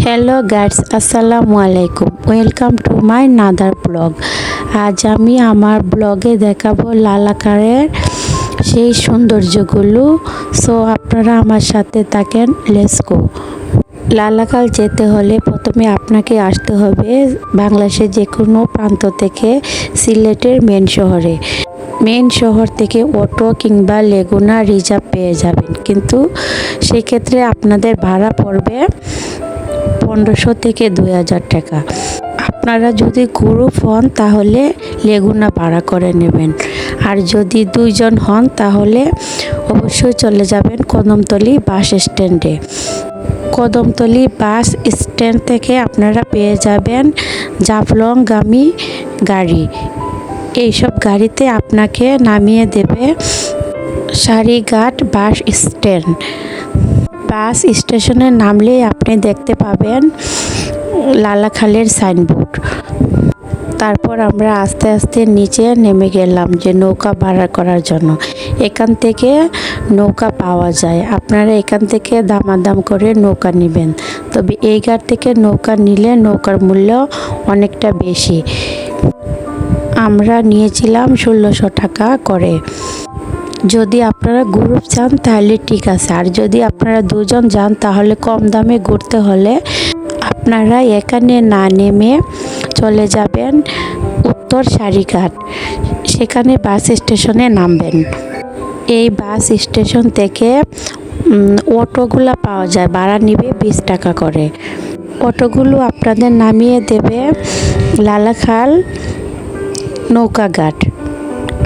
Hello guys, আসসালামু আলাইকুম। Welcome to my another blog. আজ আমি আমার ব্লগে দেখাবো লালাকারের সেই সৌন্দর্যগুলো। সো আপনারা আমার সাথে থাকেন, লেটস গো। লালাকাল যেতে হলে প্রথমে আপনাকে আসতে হবে বাংলাদেশের যে কোনো প্রান্ত থেকে সিলেটের মেন শহর থেকে অটো কিংবা লেগুনা রিজার্ভ পেয়ে যাবেন, কিন্তু সেক্ষেত্রে আপনাদের ভাড়া পড়বে 1500 থেকে 2000 টাকা। আপনারা যদি গ্রুপ হন তাহলে লেগুনা ভাড়া করে নেবেন, আর যদি দুইজন হন তাহলে অবশ্যই চলে যাবেন কদমতলী বাস স্ট্যান্ডে। কদমতলী বাস স্ট্যান্ড থেকে আপনারা পেয়ে যাবেন জাফলংগামী গাড়ি। এইসব গাড়িতে আপনাকে নামিয়ে দেবে সারিঘাট বাস স্ট্যান্ড। বাস স্টেশনে নামলেই আপনি দেখতে পাবেন লালাখালের সাইনবোর্ড। তারপর আমরা আস্তে আস্তে নিচে নেমে গেলাম যে নৌকা ভাড়া করার জন্য। এখান থেকে নৌকা পাওয়া যায়, আপনারা এখান থেকে দামাদাম করে নৌকা নেবেন। তবে এই ঘাট থেকে নৌকা নিলে নৌকার মূল্য অনেকটা বেশি। আমরা নিয়েছিলাম 1600 টাকা করে। যদি আপনারা গ্রুপ চান তাহলে ঠিক আছে, আর যদি আপনারা দুজন যান তাহলে কম দামে ঘুরতে হলে আপনারা এখানে না নেমে চলে যাবেন উত্তর সারিঘাট। সেখানে বাস স্টেশনে নামবেন। এই বাস স্টেশন থেকে অটোগুলো পাওয়া যায়, ভাড়া নিবে 20 টাকা করে। অটোগুলো আপনাদের নামিয়ে দেবে লালাখাল নৌকাঘাট।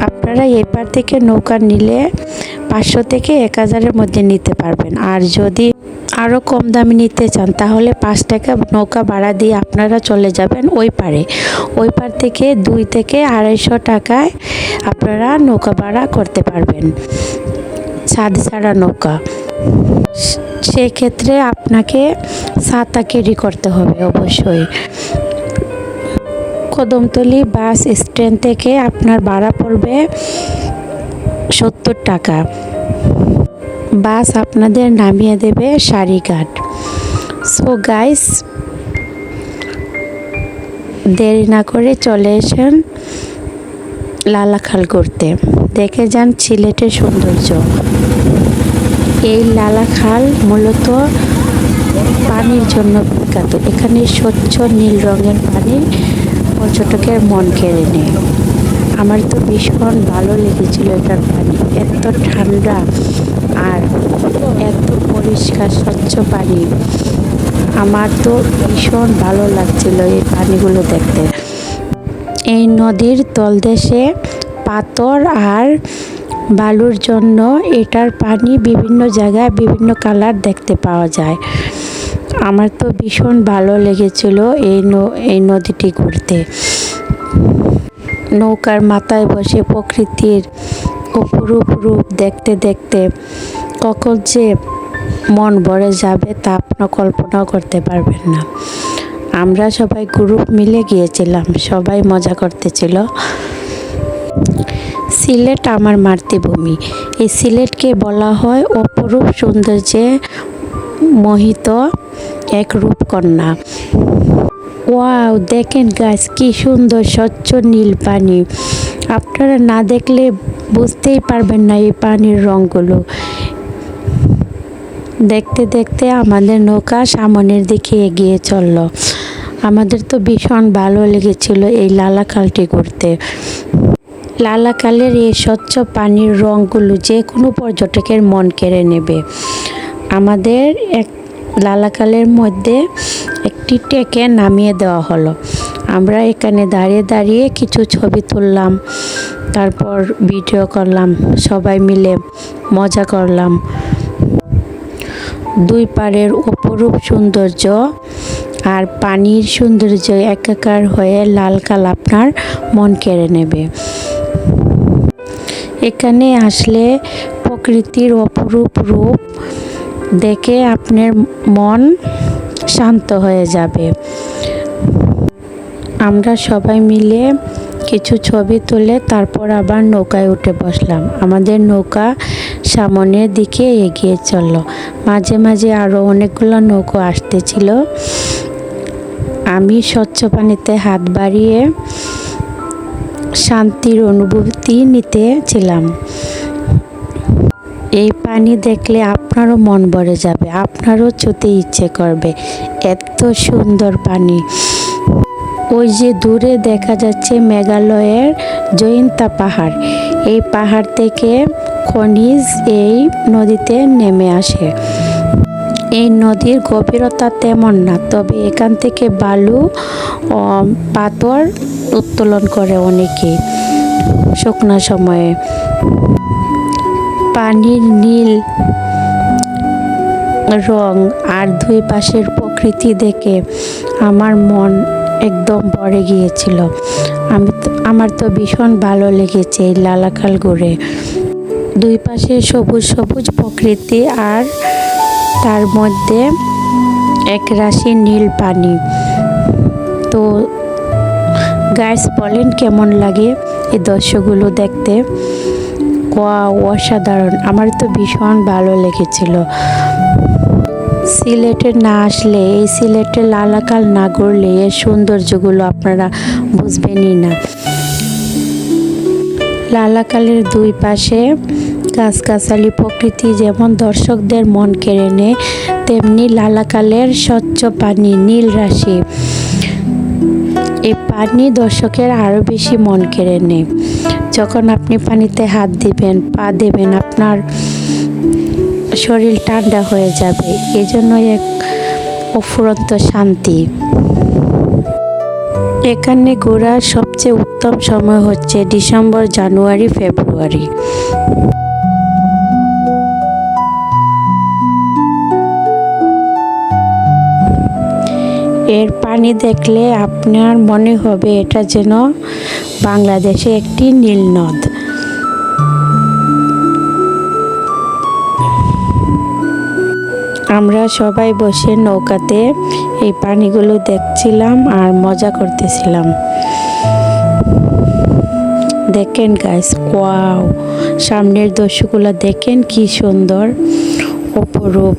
আপনারা এপার থেকে নৌকা নিলে 500 থেকে 1000-এর মধ্যে নিতে পারবেন, আর যদি আরও কম দামে নিতে চান তাহলে 5 টাকা নৌকা ভাড়া দিয়ে আপনারা চলে যাবেন ওই পারে। ওই পার থেকে 2 থেকে 250 টাকায় আপনারা নৌকা ভাড়া করতে পারবেন, ছাদ ছাড়া নৌকা। সেক্ষেত্রে আপনাকে ছাতা ক্যারি করতে হবে অবশ্যই। কদমতলী বাস স্ট্যান্ড থেকে আপনার ভাড়া পড়বে 70 টাকা। বাস আপনাদের নামিয়ে দেবে সারিঘাট। সো গাইস, দেরি না করে চলে এসেন লালাখাল ঘুরতে, দেখে যান সিলেটের সৌন্দর্য। এই লালাখাল মূলত পানির জন্য বিখ্যাত। এখানে স্বচ্ছ নীল রঙের পানি পর্যটকের মন কেড়ে নেয়। আমার তো ভীষণ ভালো লেগেছিল এটার পানি, এত ঠান্ডা আর এত পরিষ্কার স্বচ্ছ পানি। আমার তো ভীষণ ভালো লাগছিল এই পানিগুলো দেখতে। এই নদীর তলদেশে পাথর আর বালুর জন্য এটার পানি বিভিন্ন জায়গায় বিভিন্ন কালার দেখতে পাওয়া যায়। আমার তো ভীষণ ভালো লেগেছিল এই নদীটি ঘুরতে। নৌকার মাথায় বসে প্রকৃতির অপরূপ রূপ দেখতে দেখতে কখন যে মন ভরে যাবে তা আপনারা কল্পনাও করতে পারবেন না। আমরা সবাই গ্রুপ মিলে গিয়েছিলাম, সবাই মজা করতেছিল। সিলেট আমার মাতৃভূমি। এই সিলেটকে বলা হয় অপরূপ সৌন্দর্যে মোহিত এক রূপকন্যা। ওয়াও, দেখেন গাছ কি সুন্দর স্বচ্ছ নীল পানি। আপনারা না দেখলে বুঝতেই পারবেন না এই পানির রঙগুলো। দেখতে দেখতে আমাদের নৌকা সামনের দিকে এগিয়ে চলল। আমাদের তো ভীষণ ভালো লেগেছিল এই লালাখালটি ঘুরতে। লালাখালের এই স্বচ্ছ পানির রঙগুলো যে কোনো পর্যটকের মন কেড়ে নেবে। আমাদের লালাখালের মধ্যে একটি টেকে নামিয়ে দেওয়া হলো। আমরা এখানে দাঁড়িয়ে দাঁড়িয়ে কিছু ছবি তুললাম, তারপর ভিডিও করলাম, সবাই মিলে মজা করলাম। দুই পাড়ের অপরূপ সৌন্দর্য আর পানির সৌন্দর্য একাকার হয়ে লালকাল আপনার মন কেড়ে নেবে। এখানে আসলে প্রকৃতির অপরূপ রূপ দেখে আপনার মন শান্ত হয়ে যাবে। আমরা সবাই মিলে কিছু ছবি তুলে তারপর আবার নৌকায় উঠে বসলাম। আমাদের নৌকা সামনের দিকে এগিয়ে চলল। মাঝে মাঝে আরও অনেকগুলো নৌকো আসতেছিল। আমি স্বচ্ছ পানিতে হাত বাড়িয়ে শান্তির অনুভূতি নিতেছিলাম। এই পানি দেখলে আপনারও মন ভরে যাবে, আপনারও ছুতে ইচ্ছে করবে, এত সুন্দর পানি। ওই যে দূরে দেখা যাচ্ছে মেঘালয়ের জয়ন্তা পাহাড়। এই পাহাড় থেকে খনিজ এই নদীতে নেমে আসে। এই নদীর গভীরতা তেমন না, তবে এখান থেকে বালু ও পাথর উত্তোলন করে অনেকেই শুকনো সময়ে। পানির নীল রং আর দুই পাশের প্রকৃতি দেখে আমার মন একদম ভরে গিয়েছিল। আমার তো ভীষণ ভালো লেগেছে এই লালাখাল ঘুরে। দুই পাশে সবুজ সবুজ প্রকৃতি আর তার মধ্যে একরাশি নীল পানি। তো গাইস বলেন কেমন লাগে এই দৃশ্যগুলো দেখতে? অসাধারণ, আমার তো ভীষণ ভালো লেগেছিল। সিলেটে না আসলে, এই সিলেটে লালাখাল না ঘুরলে এর সৌন্দর্যগুলো আপনারা বুঝবেনই না। লালাখালের দুই পাশে গাছগাছালি প্রকৃতি যেমন দর্শকদের মন কেড়ে নেয়, তেমনি লালাখালের স্বচ্ছ পানি, নীল রাশি, এই পানি দর্শকের আরও বেশি মন কেড়ে নেয়। যখন আপনি পানিতে হাত দিবেন, পা দেবেন, আপনার শরীর ঠান্ডা হয়ে যাবে। এজন্যই এক অফুরন্ত শান্তি। এখানে ঘোরার সবচেয়ে উত্তম সময় হচ্ছে ডিসেম্বর, জানুয়ারি, ফেব্রুয়ারি। এর পানি দেখলে আপনার মনে হবে এটা যেন বাংলাদেশে একটি নীল নদ। আমরা সবাই বসে নৌকাতে এই পানিগুলো দেখছিলাম আর মজা করতেছিলাম। দেখেন গাইস, ওয়াও, সামনের দৃশ্যগুলো দেখেন কি সুন্দর, অপরূপ।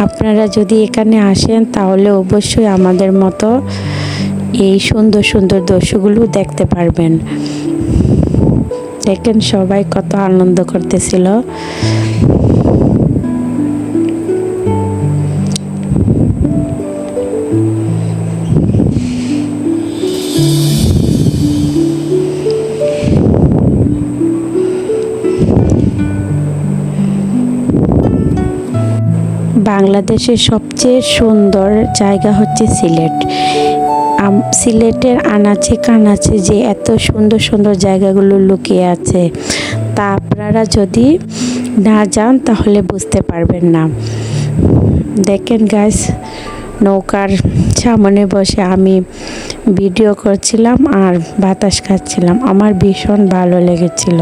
আপনারা যদি এখানে আসেন তাহলে অবশ্যই আমাদের মতো এই সুন্দর সুন্দর দৃশ্যগুলো দেখতে পারবেন। দেখেন সবাই কত আনন্দ করতেছিল। বাংলাদেশের সবচেয়ে সুন্দর জায়গা হচ্ছে সিলেট। সিলেটের আনাচে কানাচে যে এত সুন্দর সুন্দর জায়গাগুলো লুকিয়ে আছে, তা আপনারা যদি না যান তাহলে বুঝতে পারবেন না। দেখেন গাইস, নৌকার সামনে বসে আমি ভিডিও করছিলাম আর বাতাস খাচ্ছিলাম। আমার ভীষণ ভালো লেগেছিল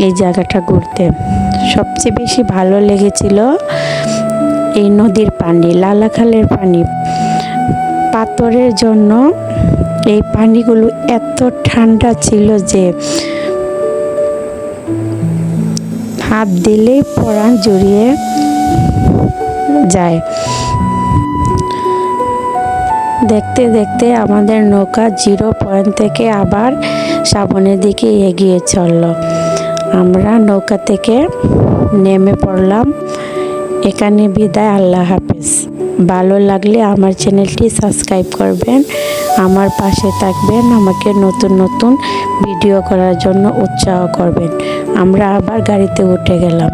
এই জায়গাটা ঘুরতে। সবচেয়ে বেশি ভালো লেগেছিল এই নদীর পানি, লালাখালের পানি। পাথরের জন্য এই পানিগুলো এত ঠান্ডা ছিল যে হাত দিলেই পরাণ জড়িয়ে যায়। দেখতে দেখতে আমাদের নৌকা 0 পয়েন্ট থেকে আবার সামনের দিকে এগিয়ে চলল। আমরা নৌকা থেকে নেমে পড়লাম। এখানে বিদায়, আল্লাহ হাফেজ। ভালো লাগলে আমার চ্যানেলটি সাবস্ক্রাইব করবেন, আমার পাশে থাকবেন, আমাকে নতুন নতুন ভিডিও করার জন্য উৎসাহ করবেন। আমরা আবার গাড়িতে উঠে গেলাম।